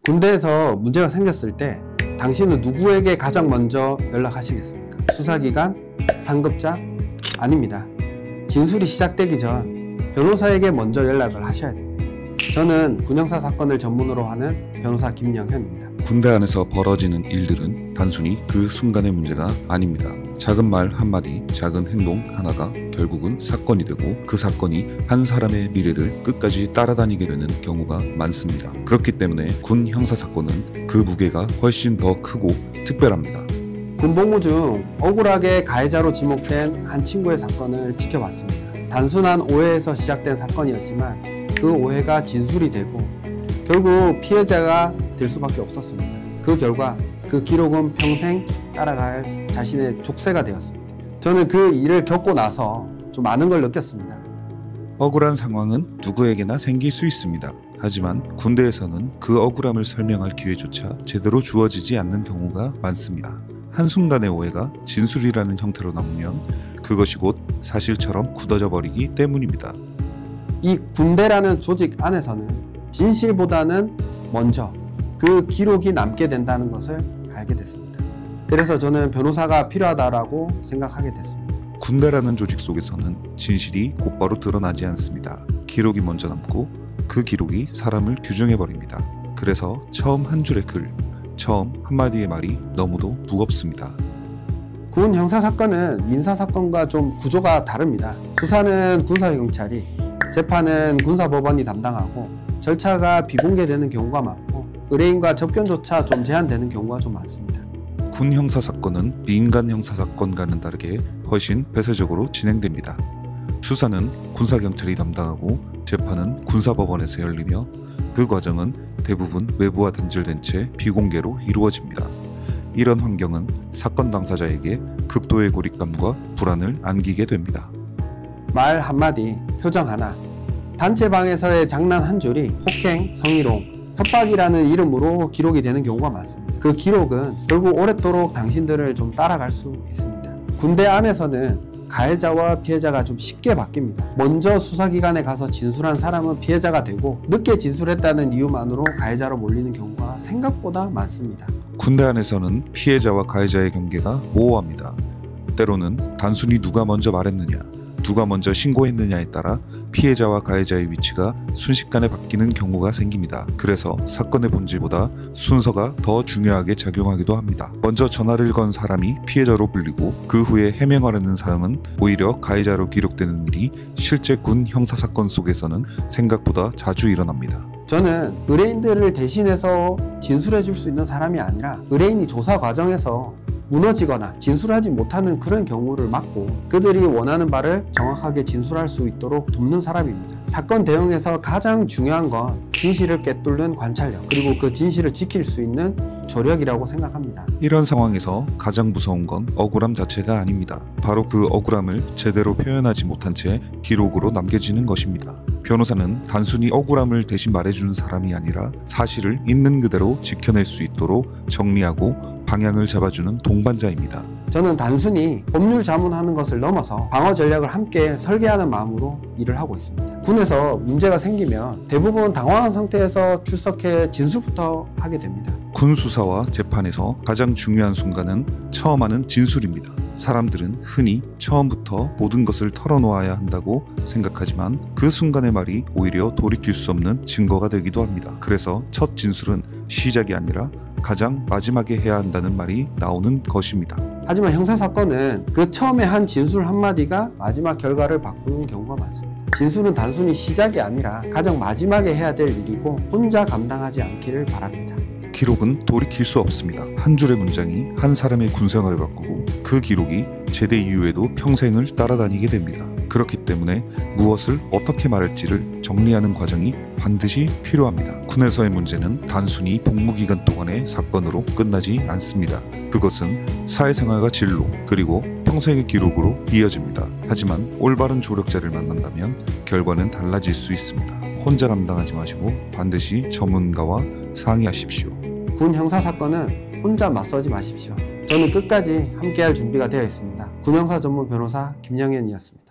군대에서 문제가 생겼을 때 당신은 누구에게 가장 먼저 연락하시겠습니까? 수사기관? 상급자? 아닙니다. 진술이 시작되기 전 변호사에게 먼저 연락을 하셔야 됩니다. 저는 군형사 사건을 전문으로 하는 변호사 김영현입니다. 군대 안에서 벌어지는 일들은 단순히 그 순간의 문제가 아닙니다. 작은 말 한마디, 작은 행동 하나가 결국은 사건이 되고 그 사건이 한 사람의 미래를 끝까지 따라다니게 되는 경우가 많습니다. 그렇기 때문에 군 형사 사건은 그 무게가 훨씬 더 크고 특별합니다. 군복무 중 억울하게 가해자로 지목된 한 친구의 사건을 지켜봤습니다. 단순한 오해에서 시작된 사건이었지만 그 오해가 진술이 되고 결국 피해자가 될 수밖에 없었습니다. 그 결과 그 기록은 평생 따라갈 자신의 족쇄가 되었습니다. 저는 그 일을 겪고 나서 좀 많은 걸 느꼈습니다. 억울한 상황은 누구에게나 생길 수 있습니다. 하지만 군대에서는 그 억울함을 설명할 기회조차 제대로 주어지지 않는 경우가 많습니다. 한순간의 오해가 진술이라는 형태로 남으면 그것이 곧 사실처럼 굳어져 버리기 때문입니다. 이 군대라는 조직 안에서는 진실보다는 먼저 그 기록이 남게 된다는 것을 알게 됐습니다. 그래서 저는 변호사가 필요하다고 생각하게 됐습니다. 군대라는 조직 속에서는 진실이 곧바로 드러나지 않습니다. 기록이 먼저 남고 그 기록이 사람을 규정해버립니다. 그래서 처음 한 줄의 글, 처음 한마디의 말이 너무도 무겁습니다. 군 형사사건은 민사사건과 좀 구조가 다릅니다. 수사는 군사경찰이, 재판은 군사법원이 담당하고 절차가 비공개되는 경우가 많고 의뢰인과 접견조차 좀 제한되는 경우가 좀 많습니다. 군 형사사건은 민간 형사사건과는 다르게 훨씬 폐쇄적으로 진행됩니다. 수사는 군사경찰이 담당하고 재판은 군사법원에서 열리며 그 과정은 대부분 외부와 단절된 채 비공개로 이루어집니다. 이런 환경은 사건 당사자에게 극도의 고립감과 불안을 안기게 됩니다. 말 한마디, 표정 하나, 단체방에서의 장난 한 줄이 폭행, 성희롱, 협박이라는 이름으로 기록이 되는 경우가 많습니다. 그 기록은 결국 오랫도록 당신들을 좀 따라갈 수 있습니다. 군대 안에서는 가해자와 피해자가 좀 쉽게 바뀝니다. 먼저 수사기관에 가서 진술한 사람은 피해자가 되고 늦게 진술했다는 이유만으로 가해자로 몰리는 경우가 생각보다 많습니다. 군대 안에서는 피해자와 가해자의 경계가 모호합니다. 때로는 단순히 누가 먼저 말했느냐, 누가 먼저 신고했느냐에 따라 피해자와 가해자의 위치가 순식간에 바뀌는 경우가 생깁니다. 그래서 사건의 본질보다 순서가 더 중요하게 작용하기도 합니다. 먼저 전화를 건 사람이 피해자로 불리고 그 후에 해명하려는 사람은 오히려 가해자로 기록되는 일이 실제 군 형사사건 속에서는 생각보다 자주 일어납니다. 저는 의뢰인들을 대신해서 진술해 줄 수 있는 사람이 아니라 의뢰인이 조사 과정에서 무너지거나 진술하지 못하는 그런 경우를 막고 그들이 원하는 바를 정확하게 진술할 수 있도록 돕는 사람입니다. 사건 대응에서 가장 중요한 건 진실을 꿰뚫는 관찰력, 그리고 그 진실을 지킬 수 있는 조력이라고 생각합니다. 이런 상황에서 가장 무서운 건 억울함 자체가 아닙니다. 바로 그 억울함을 제대로 표현하지 못한 채 기록으로 남겨지는 것입니다. 변호사는 단순히 억울함을 대신 말해주는 사람이 아니라 사실을 있는 그대로 지켜낼 수 있도록 정리하고 방향을 잡아주는 동반자입니다. 저는 단순히 법률 자문하는 것을 넘어서 방어 전략을 함께 설계하는 마음으로 일을 하고 있습니다. 군에서 문제가 생기면 대부분 당황한 상태에서 출석해 진술부터 하게 됩니다. 군 수사와 재판에서 가장 중요한 순간은 처음 하는 진술입니다. 사람들은 흔히 처음부터 모든 것을 털어놓아야 한다고 생각하지만 그 순간의 말이 오히려 돌이킬 수 없는 증거가 되기도 합니다. 그래서 첫 진술은 시작이 아니라 가장 마지막에 해야 한다는 말이 나오는 것입니다. 하지만 형사사건은 그 처음에 한 진술 한마디가 마지막 결과를 바꾸는 경우가 많습니다. 진술은 단순히 시작이 아니라 가장 마지막에 해야 될 일이고 혼자 감당하지 않기를 바랍니다. 기록은 돌이킬 수 없습니다. 한 줄의 문장이 한 사람의 군생활을 바꾸고 그 기록이 제대 이후에도 평생을 따라다니게 됩니다. 그렇기 때문에 무엇을 어떻게 말할지를 정리하는 과정이 반드시 필요합니다. 군에서의 문제는 단순히 복무기간 동안의 사건으로 끝나지 않습니다. 그것은 사회생활과 진로 그리고 평생의 기록으로 이어집니다. 하지만 올바른 조력자를 만난다면 결과는 달라질 수 있습니다. 혼자 감당하지 마시고 반드시 전문가와 상의하십시오. 군 형사사건은 혼자 맞서지 마십시오. 저는 끝까지 함께할 준비가 되어 있습니다. 군 형사 전문 변호사 김영현이었습니다.